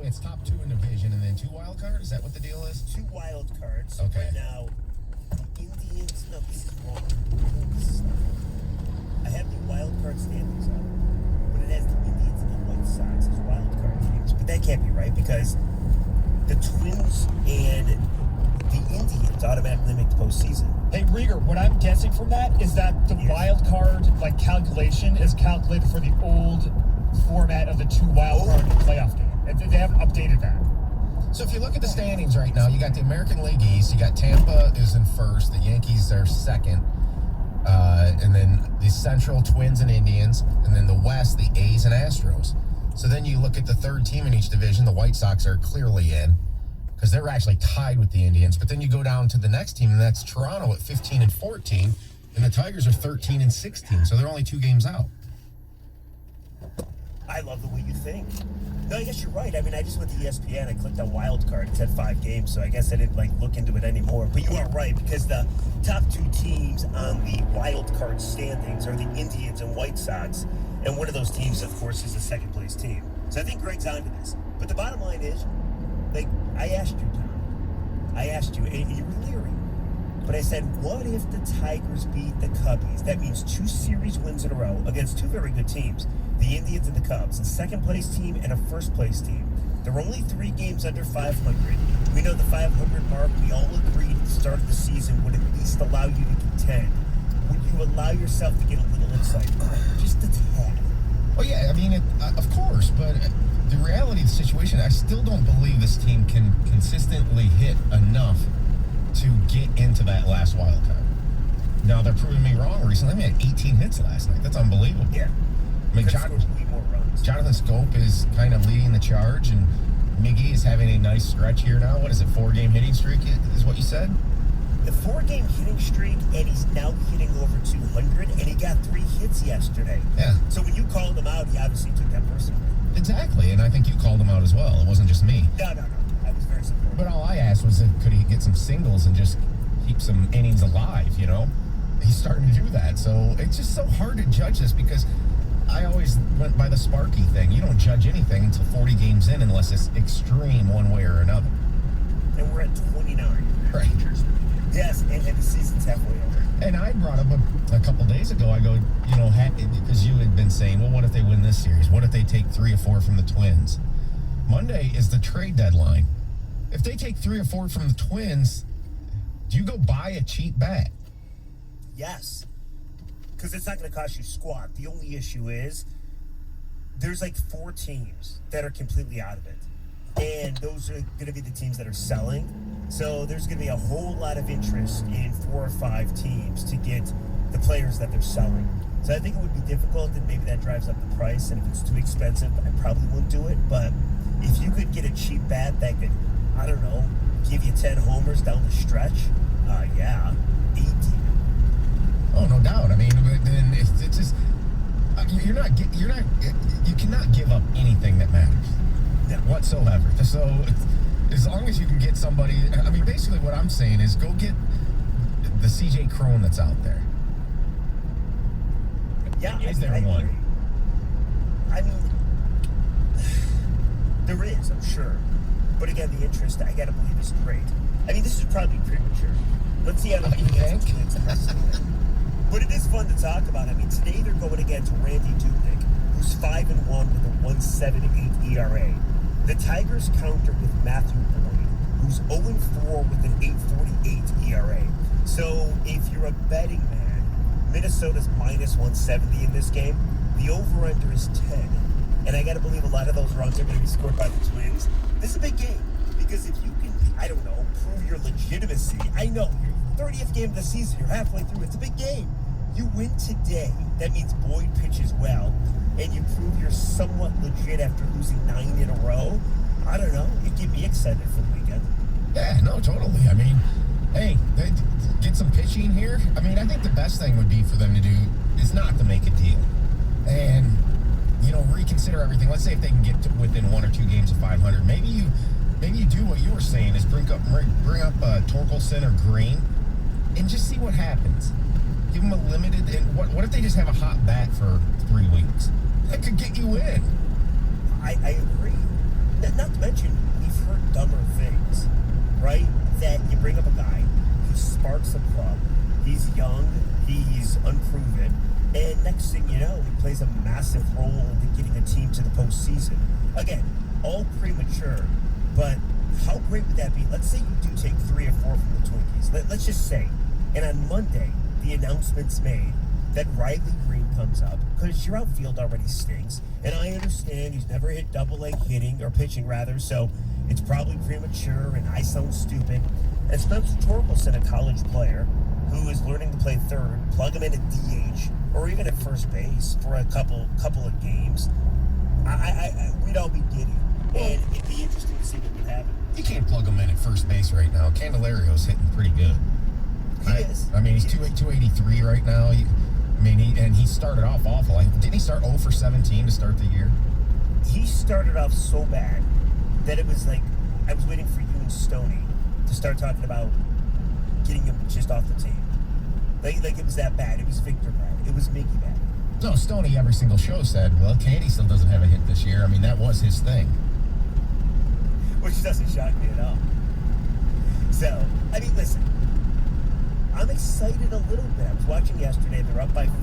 It's top 2 in division and then 2 wild card? Is that what the deal is? 2 wild cards. Okay. Right now, the Indians... No, this is wrong. I have the wild card standings up, but it has the Indians and the White Sox as wild card teams. But that can't be right because the Twins and the Indians automatically make the postseason. Hey, Rieger, what I'm guessing from that is that the wild card calculation is calculated for the old format of the 2 wild card playoff game. They haven't updated that. So if you look at the standings right now, you got the American League East, you got Tampa is in first, the Yankees are second, and then the Central Twins and Indians, and then the West, the A's and Astros. So then you look at the third team in each division, the White Sox are clearly in, because they're actually tied with the Indians. But then you go down to the next team, and that's Toronto at 15 and 14, and the Tigers are 13 and 16, so they're only 2 games out. I love the way you think. No, I guess you're right. I mean, I just went to ESPN. I clicked on wild card. It said 5 games, so I guess I didn't look into it anymore. But you are right because the top 2 teams on the wild card standings are the Indians and White Sox, and one of those teams, of course, is the second place team. So I think Greg's onto this. But the bottom line is, I asked you, Tom. I asked you, and you were leery. But I said, what if the Tigers beat the Cubbies? That means 2 series wins in a row against 2 very good teams. The Indians and the Cubs, a second-place team and a first-place team. They're only 3 games under 500. We know the 500 mark. We all agreed at the start of the season would at least allow you to contend. Would you allow yourself to get a little insight? Just a tad. Well, yeah, I mean, of course, but the reality of the situation, I still don't believe this team can consistently hit enough to get into that last wild card. Now, they're proving me wrong recently. I had 18 hits last night. That's unbelievable. Yeah. I mean, Jonathan Scope is kind of leading the charge, and Miggy is having a nice stretch here now. What is it, 4-game hitting streak is what you said? The 4-game hitting streak, and he's now hitting over 200, and he got 3 hits yesterday. Yeah. So when you called him out, he obviously took that personally. Exactly, and I think you called him out as well. It wasn't just me. No. I was very supportive. But all I asked was, could he get some singles and just keep some innings alive, you know? He's starting to do that, so it's just so hard to judge this because I always went by the Sparky thing. You don't judge anything until 40 games in unless it's extreme one way or another. And we're at 29. Right. Yes, and the season's halfway over. And I brought up a couple days ago, I go, because you had been saying, well, what if they win this series? What if they take 3 or 4 from the Twins? Monday is the trade deadline. If they take 3 or 4 from the Twins, do you go buy a cheap bat? Yes. Because it's not going to cost you squat. The only issue is there's 4 teams that are completely out of it. And those are going to be the teams that are selling. So there's going to be a whole lot of interest in 4 or 5 teams to get the players that they're selling. So I think it would be difficult, and maybe that drives up the price. And if it's too expensive, I probably wouldn't do it. But if you could get a cheap bat that could, I don't know, give you 10 homers down the stretch, yeah, 18. Oh, no doubt. I mean, but then it's just you cannot give up anything that matters whatsoever. So as long as you can get somebody, I mean, basically what I'm saying is go get the CJ Cron that's out there. Yeah, is there one? I mean, there is, I'm sure. But again, the interest, I gotta believe, is great. I mean, this is probably premature. Let's see how the Twins But it is fun to talk about. I mean, today they're going against Randy Dubnyk, who's 5-1 with a 1.78 ERA. The Tigers counter with Matthew Boyd, who's 0-4 with an 8.48 ERA. So if you're a betting man, Minnesota's minus 170 in this game. The over-under is 10. And I got to believe a lot of those runs are going to be scored by the Twins. This is a big game because if you can, I don't know, prove your legitimacy. I know, your 30th game of the season, you're halfway through. It's a big game. You win today. That means Boyd pitches well. And you prove you're somewhat legit after losing 9 in a row. I don't know. It'd get me excited for the weekend. Yeah, no, totally. I mean, hey, get some pitching here. I mean, I think the best thing would be for them to do is not to make a deal. And, reconsider everything. Let's say if they can get to within 1 or 2 games of 500, maybe you do what you were saying is bring up Torkelson or Green and just see what happens. Give them a limited, and what if they just have a hot bat for 3 weeks? That could get you in. sparks a club. He's young, he's unproven, and next thing you know, he plays a massive role in getting a team to the postseason. Again, all premature, but how great would that be? Let's say you do take 3 or 4 from the Twinkies. Let's just say, and on Monday, the announcement's made that Riley Green comes up, because your outfield already stinks, and I understand he's never hit double-A hitting, or pitching rather, so it's probably premature, and I sound stupid. And Spencer Torkelson, a college player who is learning to play third, plug him in at DH, or even at first base for a couple of games, we'd all be giddy. And it'd be interesting to see what would happen. You can't plug him in at first base right now. Candelario's hitting pretty good. He is. I mean, he's 283 right now. He started off awful. Didn't he start 0 for 17 to start the year? He started off so bad that it was like I was waiting for you and Stoney to start talking about getting him just off the team. Like it was that bad. It was Victor bad. It was Mickey bad. No, Stoney every single show said, well, Candy still doesn't have a hit this year. I mean, that was his thing. Which doesn't shock me at all. So, I mean, listen. I'm excited a little bit. I was watching yesterday. They're up by 4.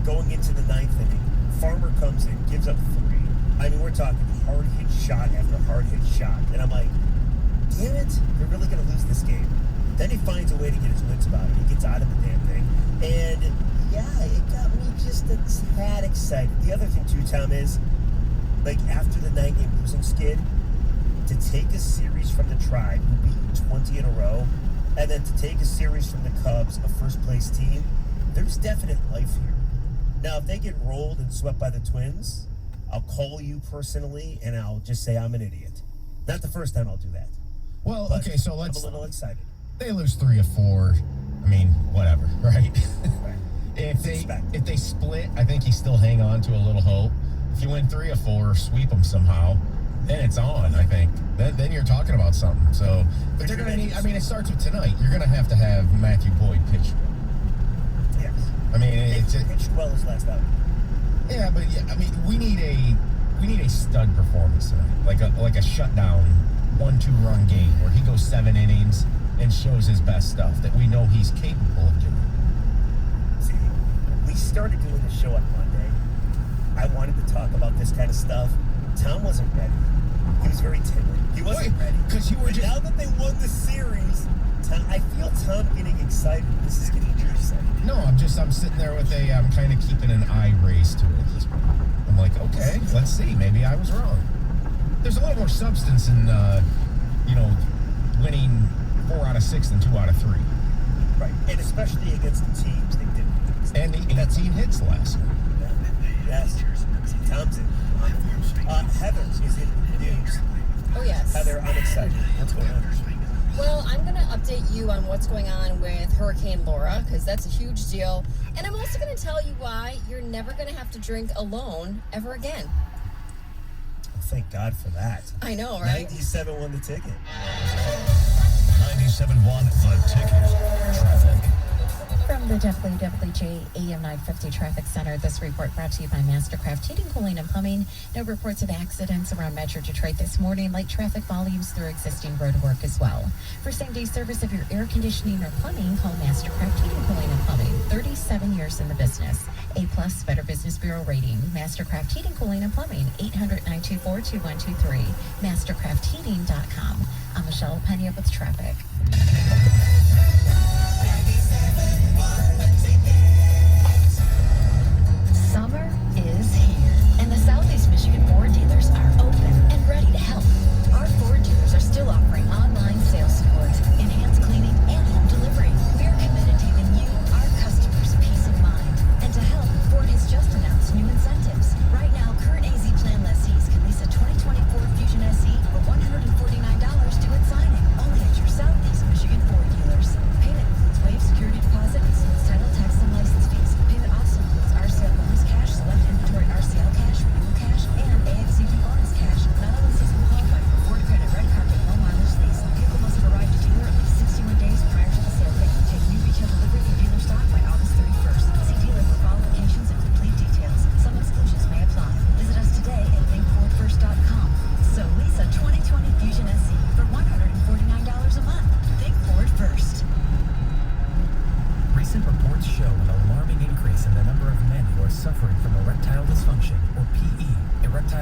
Going into the 9th inning. Farmer comes in, gives up 3. I mean, we're talking hard hit shot after hard hit shot. And I'm like, damn it, they're really going to lose this game. Then he finds a way to get his wits about it. He gets out of the damn thing. And, yeah, it got me just a tad excited. The other thing, too, Tom, is, like, after the 9-game losing skid, to take a series from the Tribe, who beat you 20 in a row, and then to take a series from the Cubs, a first-place team, there's definite life here. Now, if they get rolled and swept by the Twins, I'll call you personally, and I'll just say I'm an idiot. Not the first time I'll do that. Well, But okay, so I'm let's... a little excited. They lose 3 or 4. I mean, whatever, right? Right. If they split, I think you still hang on to a little hope. If you win 3 or 4, sweep them somehow, then it's on, I think. Then you're talking about something. So, but they're going to need, I mean, it starts with tonight. You're going to have Matthew Boyd pitch. Yes. I mean, He pitched well his last outing. yeah, but yeah, I mean, we need a stud performance tonight. Like a shutdown 1-2 run game where he goes 7 innings and shows his best stuff that we know he's capable of doing. See, we started doing the show on Monday. I wanted to talk about this kind of stuff. Tom wasn't ready. He was very timid. He wasn't ready. Because you were But now that they won the series, I feel Tom getting excited. This is getting you excited. No, I'm sitting there with I'm kind of keeping an eye raised to it. I'm like, okay, let's see. Maybe I was wrong. There's a lot more substance in, winning 4 out of 6 than 2 out of 3. Right. And especially against the teams they didn't against. And the 18 hits last year. Yes. See, Tom's in. Heather is in the news. Oh, yes. Heather, I'm excited. What's going on? Well, I'm going to update you on what's going on with Hurricane Laura, because that's a huge deal. And I'm also going to tell you why you're never going to have to drink alone ever again. Thank God for that. I know, right? 97 won the ticket. 97.1 The Ticket. Traffic. From the WWJ AM 950 Traffic Center, this report brought to you by Mastercraft Heating, Cooling, and Plumbing. No reports of accidents around Metro Detroit this morning. Light traffic volumes through existing road work as well. For same-day service of your air conditioning or plumbing, call Mastercraft Heating, Cooling, and Plumbing. 37 years in the business. A+ Better Business Bureau rating. Mastercraft Heating, Cooling, and Plumbing. 800-924-2123. MastercraftHeating.com. I'm Michelle Pena with traffic. Summer is here, and the Southeast Michigan Ford dealers are open and ready to help. Our Ford dealers are still offering online sales support, enhanced cleaning, and home delivery. We're committed to giving you, our customers, peace of mind. And to help, Ford has just announced new incentives. Right now, current AZ plan lessees can lease a 2024 Fusion SE for $149 to its signing, only at your Southeast Michigan Ford dealer.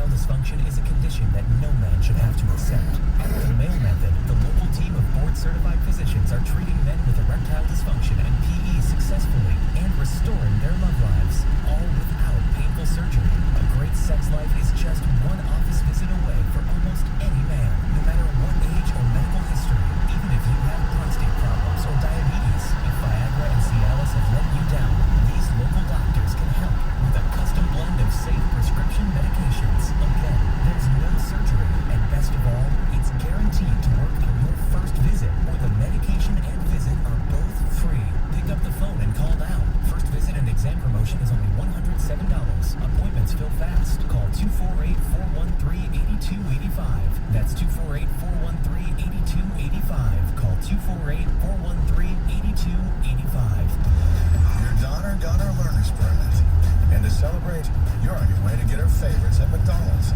erectile dysfunction is a condition that no man should have to accept. With the male method, the local team of board-certified physicians are treating men with erectile dysfunction and PE successfully and restoring their love lives, all without painful surgery. A great sex life is just one office visit away for almost any man, no matter what age or medical history. Even if you have prostate problems or diabetes, if Viagra and Cialis have let you down, these local doctors can help with a custom blend of safe prescription medications. Again, there's no surgery, and best of all, it's guaranteed to work on your first visit, or the medication and visit are both free. Pick up the phone and call now. First visit and exam promotion is only $107. Appointments fill fast. Call 248-413-8285. That's 248-413-8285. Call 248-413-8285. Your daughter got her learner's permit. And to celebrate, you're on your way to get her favorites at McDonald's.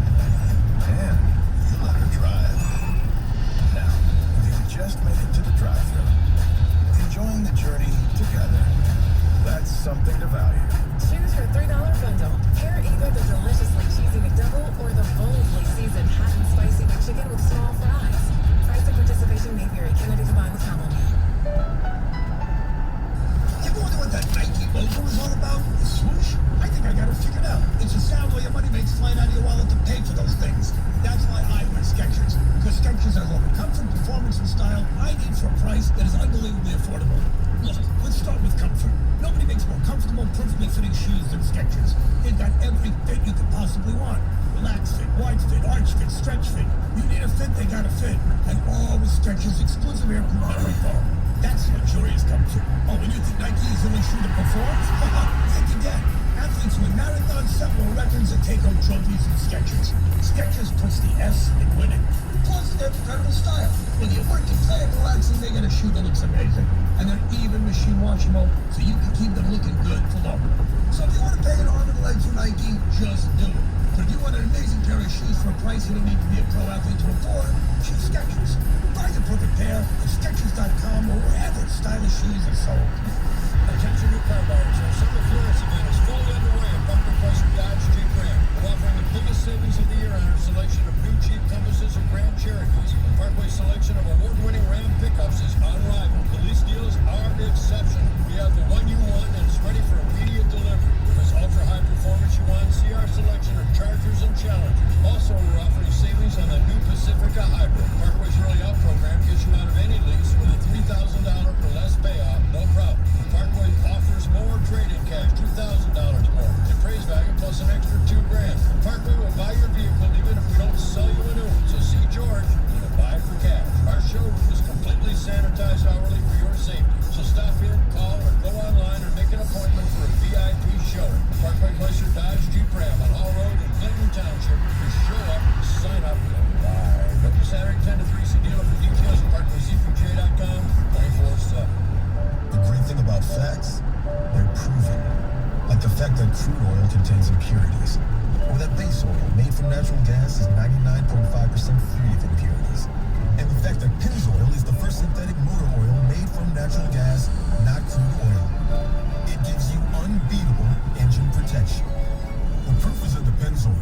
And you let her drive. Now, you've just made it to the drive-thru. Enjoying the journey together. That's something to value. Choose your $3 bundle. Pair either the deliciously cheesy McDouble or the boldly seasoned hot and spicy McChicken with small fries. Price and participation may vary. Kennedy combined with Halloween. You wonder what that Nike logo is all about? The swoosh? I think I got it figured out. It's a sound where your money makes flying out of your wallet to pay for those things. That's why I wear Skechers. Because Skechers has all the comfort, performance, and style I need for a price that is unbelievably affordable. Look, let's start with comfort. Nobody makes more comfortable, perfectly fitting shoes than Skechers. They've got every fit you could possibly want. Relax fit, wide fit, arch fit, stretch fit. You need a fit, they got a fit. And all with Skechers exclusive air-cooled memory foam. That's luxurious comfort. Oh, when you think Nike is the only shoe that performs? Think again. Athletes win marathons, set world records, and take home trophies in Skechers. Skechers puts the S in winning. Plus, they have incredible style. When you work and play and relaxing, they get a shoe that looks amazing. And they're even machine washable, so you can keep them looking good for longer. So if you want to pay an arm and a leg for Nike, just do it. But if you want an amazing pair of shoes for a price you don't need to be a pro athlete to afford, choose Skechers. Find the perfect pair at Skechers.com or wherever stylish shoes are sold. Attention new car buyers, our summer clearance event is fully underway at Parkway Chrysler Dodge Jeep Ram. We're offering the biggest savings of the year on our selection of new Jeep Compasses and Grand Cherokees. Parkway's selection of award-winning Ram pickups is unrivaled. The lease deals are exceptional. We have the one you want and it's ready for immediate delivery. If it's ultra-high performance you want, see our selection of Chargers and Challengers. Also, we're offering savings on the new Pacifica Hybrid. Parkway's Early Out program gets you out of any lease with a $3,000 or less payoff, no problem. Parkway offers more trade-in cash, $2,000 more. Appraised value plus an extra $2,000. Parkway will buy your vehicle even if we don't sell you a new one. So see George and you'll buy for cash. Our showroom is completely sanitized hourly for your safety. So stop in, call, or go online or make an appointment for a VIP showing. Parkway Chrysler Dodge Jeep Ram on Hall Road in Clinton Township. You show up, sign up, and buy. Open Saturday 10 to 3. See dealer for details at ParkwayCPJ.com 24/7. The great thing about facts, they're proven. Like the fact that crude oil contains impurities. Or that base oil made from natural gas is 99.5% free of impurities. And the fact that Pennzoil is the first synthetic motor oil made from natural gas, not crude oil. It gives you unbeatable engine protection. The proof is in the Pennzoil.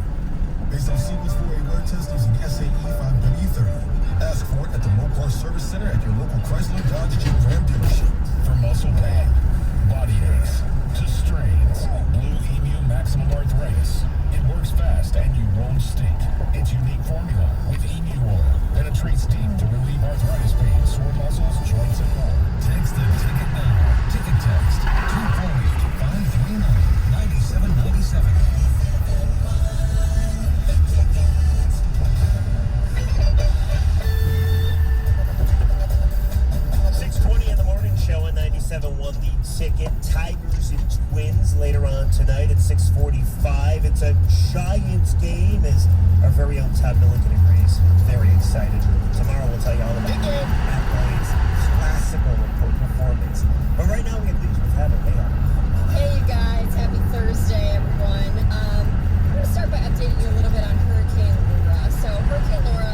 Based on Siemens 4A wear test using SAE 5W30. Ask for it at the Mopar Service Center at your local Chrysler Dodge Jeep Ram dealership. From muscle pain, body aches, to strains, Blue Emu Maximum Arthritis. It works fast and you won't stink. Its unique formula with Emu Oil penetrates deep to relieve arthritis pain, sore muscles, joints, and more. Text the ticket now. Ticket text 248-539-9797. 6:20 in the morning show on 97.1 The Ticket. Tigers and Twins later on tonight at 6:45. It's a Giants game as our very own Todd Milliken agrees. Very excited. Tomorrow we'll tell you all about Matt Boyd's classical performance. But right now we have news with Heather. Hey, you guys. Happy Thursday, everyone. I'm going to start by updating you a little bit on Hurricane Laura. So Hurricane Laura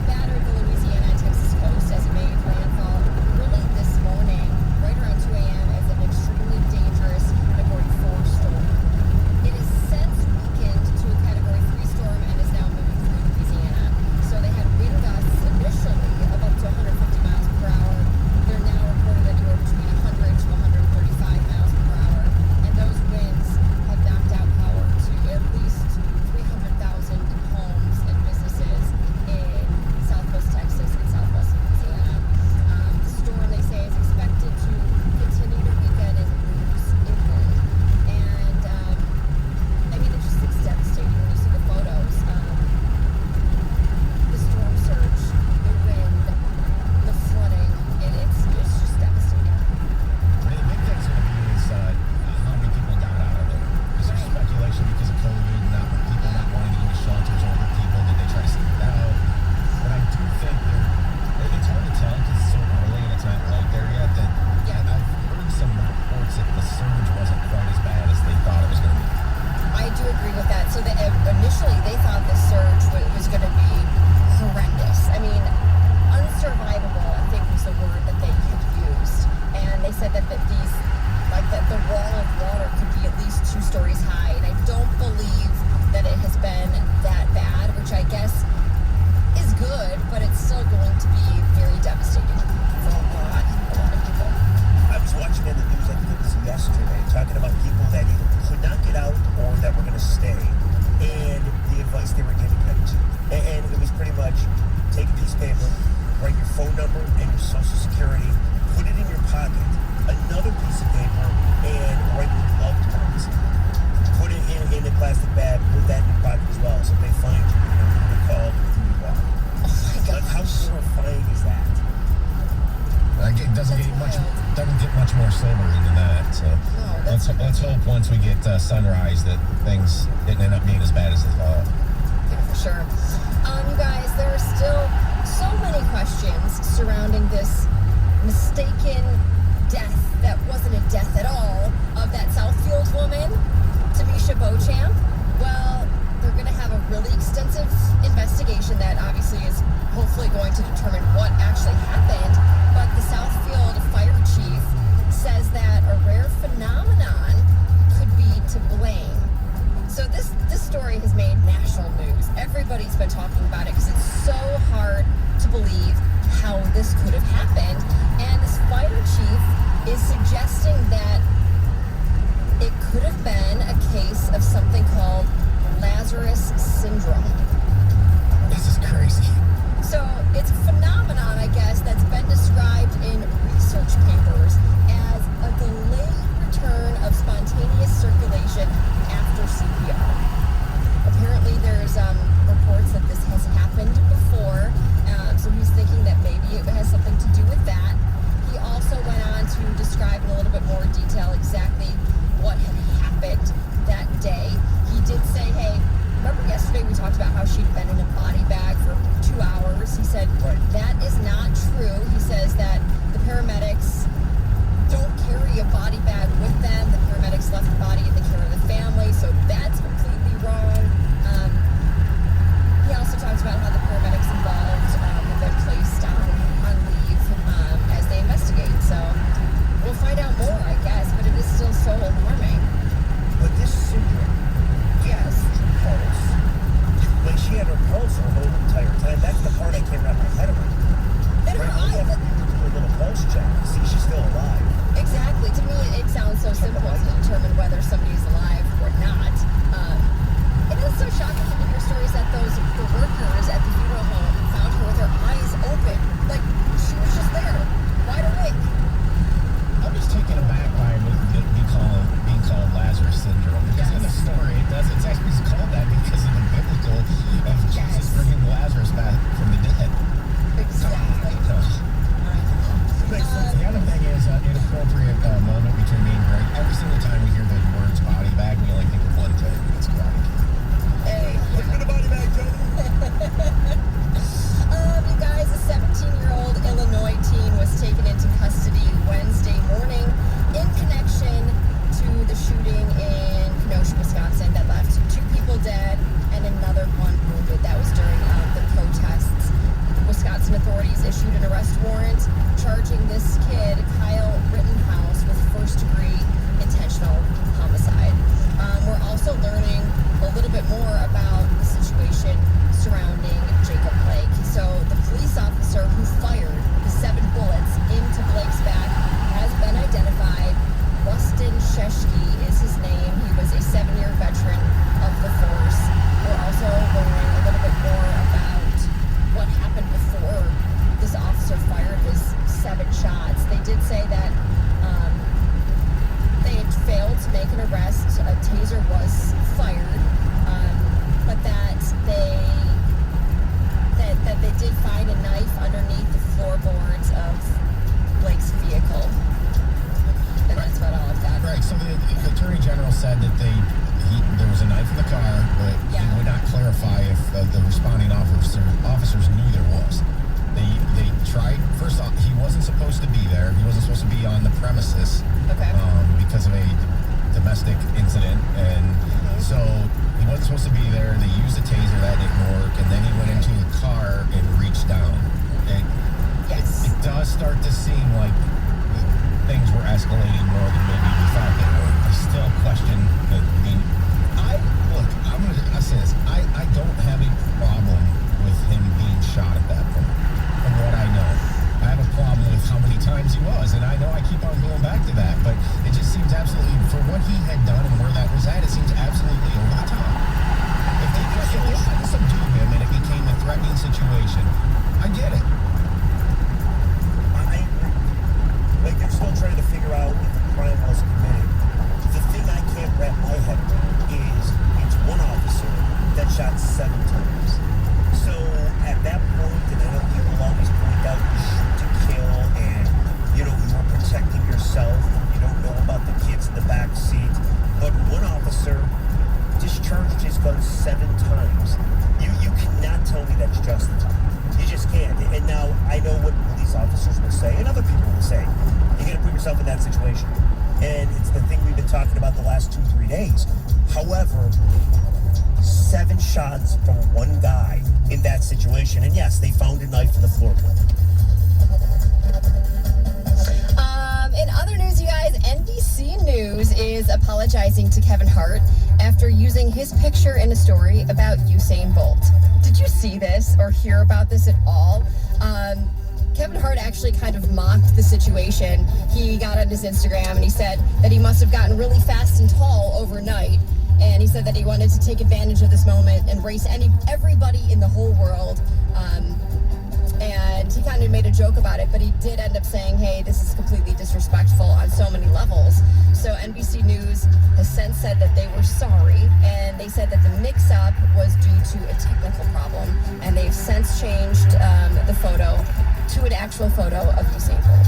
battered the Louisiana and Texas coast as it made landfall early this morning, right around 2 a.m. as an extremely dangerous Category 4 storm. It has since weakened to a Category 3 storm and is now initially they thought the surge was going to be horrendous. I mean, unsurvivable, I think was the word that they had used. And they said that these, like that the wall of water could be at least 2 stories high. And I don't believe that it has been that bad, which I guess is good, but it's still going to be very devastating for a lot of people. I was watching on the news, I think it was yesterday, talking about people that either could not get out or that were going to stay, and the advice they were giving them to. And it was pretty much take a piece of paper, write your phone number and your social security, put it in your pocket, another piece of paper, and write your loved ones. Put it in a plastic bag, put that in your pocket as well, so if they find you, you know who to call, who you are. Oh my God. Like, how horrifying is that? It doesn't get much more sobering than that. So let's hope once we get sunrise that things didn't end up being as bad as they thought. Yeah, for sure. You guys, there are still so many questions surrounding this mistaken death that wasn't a death at all of that Southfield woman, Tamisha Beauchamp. Well, they're going to have a really extensive investigation that obviously is hopefully going to determine what actually happened. But the Southfield fire chief says that a rare phenomenon could be to blame. So this story has made national news. Everybody's been talking about it because it's so hard to believe how this could have happened. And this fire chief is suggesting that it could have been a case of something called Lazarus syndrome. This is crazy. So it's a phenomenon, I guess, that's been described in research papers as a delayed return of spontaneous circulation after CPR. Apparently there's reports that this has happened before, so he's thinking that maybe it has something to do with that. He also went on to describe in a little bit more detail exactly what had happened that day. He did say, hey, remember yesterday we talked about how she'd been in a body bag for 2 hours? He said, that is not true. He says that the paramedics don't carry a body bag with them. The paramedics left the body in the care of the family, so that's completely wrong. He also talks about how the paramedics involved have been placed on leave as they investigate. So we'll find out more, I guess, but it is still so alarming. But this syndrome, Yes. pulse. Like, she had her pulse her whole entire time. That's the part I can't wrap my head around. And her Right, all you eyes, have to do is do a little pulse check to see she's still alive. exactly. To me, it sounds so simple to determine whether somebody's alive or not. It is so shocking to hear stories that the workers at the funeral home found her with her eyes open, like she was just there, wide awake. I'm just taken aback by it being called Lazarus syndrome. Because in the story, it's actually called that because of the biblical of Jesus bringing Lazarus back from the dead. Exactly. The other thing is an inappropriate moment between me and Greg. Every single time we hear the words body bag, we only think of one thing. It's Greg. Hey. Put him in a body bag, Joe. You guys, a 17-year-old Illinois teen was taken into custody Wednesday morning in connection to the shooting in Kenosha, Wisconsin that left 2 people dead and another one wounded. That was during the protests. Wisconsin authorities issued an arrest warrant charging this kid, Kyle Rittenhouse, with first-degree intentional homicide. We're also learning a little bit more about the situation surrounding Jacob Blake. So the police officer who fired the 7 bullets into Blake's back has been identified. Rustin Sheshki is his name. He was a 7-year veteran of the force. We're also learning a little bit more about what happened before this officer fired his 7 shots. They did say that they had failed to make an arrest. A taser was fired, but that they did find a knife underneath the floorboards of Blake's vehicle. And that's about all I've got. Right. So the Attorney General said that there was a knife in the car, but he would not clarify if the responding officers knew there was. They tried. First off, he wasn't supposed to be there. He wasn't supposed to be on the premises because of a domestic incident, and so he wasn't supposed to be there. They used just seemed like things were escalating more than maybe we thought they were. I still question the. I say this. I don't have a problem with him being shot at that point. From what I know, I have a problem with how many times he was, and I know I keep on going back to that, but it just seems absolutely, for what he had done and where that was at, it seems absolutely over the top. If they tried to subdue him and it became a threatening situation, I get it. I agree. Like, they're still trying to figure out if the crime was committed. The thing I can't wrap my head around is it's one officer that shot 7 times. So at that point, and I know people always point out you shoot to kill, and you were protecting yourself. You don't know about the kids in the back seat. But one officer discharged his gun 7 times. You cannot tell me that's justified. You just can't. And now I know what police officers will say, and other people will say. You got to put yourself in that situation. And it's the thing we've been talking about the last 2-3 days. However, 7 shots from one guy in that situation. And yes, they found a knife in the floorboard. In other news, you guys, NBC News is apologizing to Kevin Hart after using his picture in a story about Usain Bolt. Did you see this or hear about this at all? Kevin Hart actually kind of mocked the situation. He got on his Instagram and he said that he must have gotten really fast and tall overnight. And he said that he wanted to take advantage of this moment and race everybody in the whole world. And he kind of made a joke about it, but he did end up saying, hey, this is completely disrespectful on so many levels. So NBC News has since said that they were sorry, and they said that the mix-up was due to a technical problem, and they've since changed the photo to an actual photo of Usain Bolt.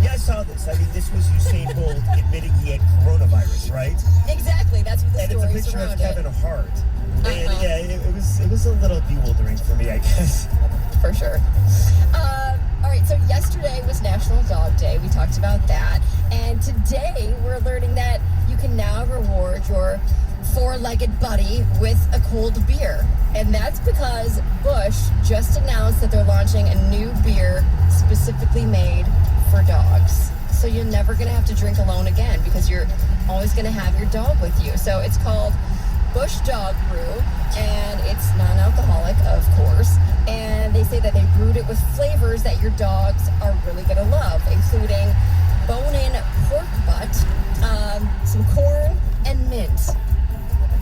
Yeah, I saw this. I mean, this was Usain Bolt admitting he had coronavirus, right? Exactly. That's what the and story it's a picture around of Kevin it. Hart. And yeah, it was a little bewildering for me, I guess. For sure. All right, so yesterday was National Dog Day. We talked about that. And today we're learning that you can now reward your 4-legged buddy with a cold beer. And that's because Busch just announced that they're launching a new beer specifically made for dogs. So you're never going to have to drink alone again because you're always going to have your dog with you. So it's called Busch Dog Brew, and it's non-alcoholic, of course. And they say that they brewed it with flavors that your dogs are really going to love, including bone-in pork butt, some corn, and mint.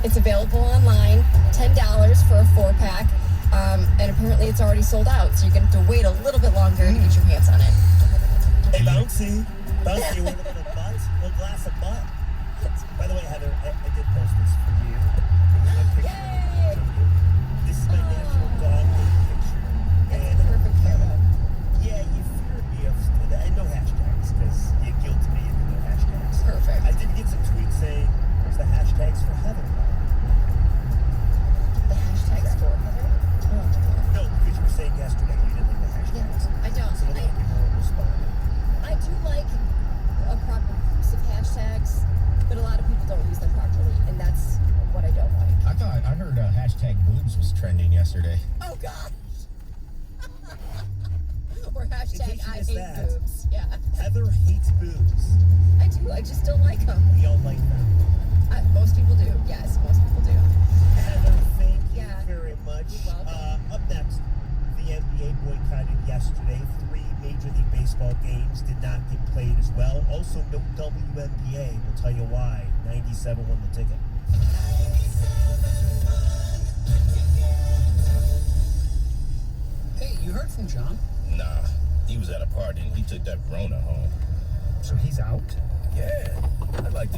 It's available online, $10 for a 4-pack, and apparently it's already sold out, so you're going to have to wait a little bit longer to get your hands on it. Hey, Bouncy, you want a little butt? A little glass of butt? By the way, Heather, I did post this for you. Yay! This is my National Dog Day picture. It's the perfect photo. Yeah, you feared me of no hashtags because you guilted me into no hashtags. Perfect. I did get some tweets saying, "Where's the hashtags for Heather?" The hashtags for Heather? No, because you were saying yesterday you didn't like the hashtags. I don't. So a lot of people were responding. I do like a proper use of hashtags, but a lot of people don't use them properly, and that's what I don't like. I heard hashtag boobs was trending yesterday. Oh, God. Or hashtag case you I missed hate that. boobs. Yeah. Heather hates boobs. I do. I just don't like them. We all like them. Most people do. Yes, most people do. Heather, thank you Yeah. very much. You're welcome. Up next, the NBA boycotted yesterday. 3 Major League Baseball games did not get played as well. Also, no WNBA. We'll tell you why. 97 won the ticket. Hey, you heard from John? Nah, he was at a party and he took that Rona home. So he's out? Yeah, I'd like to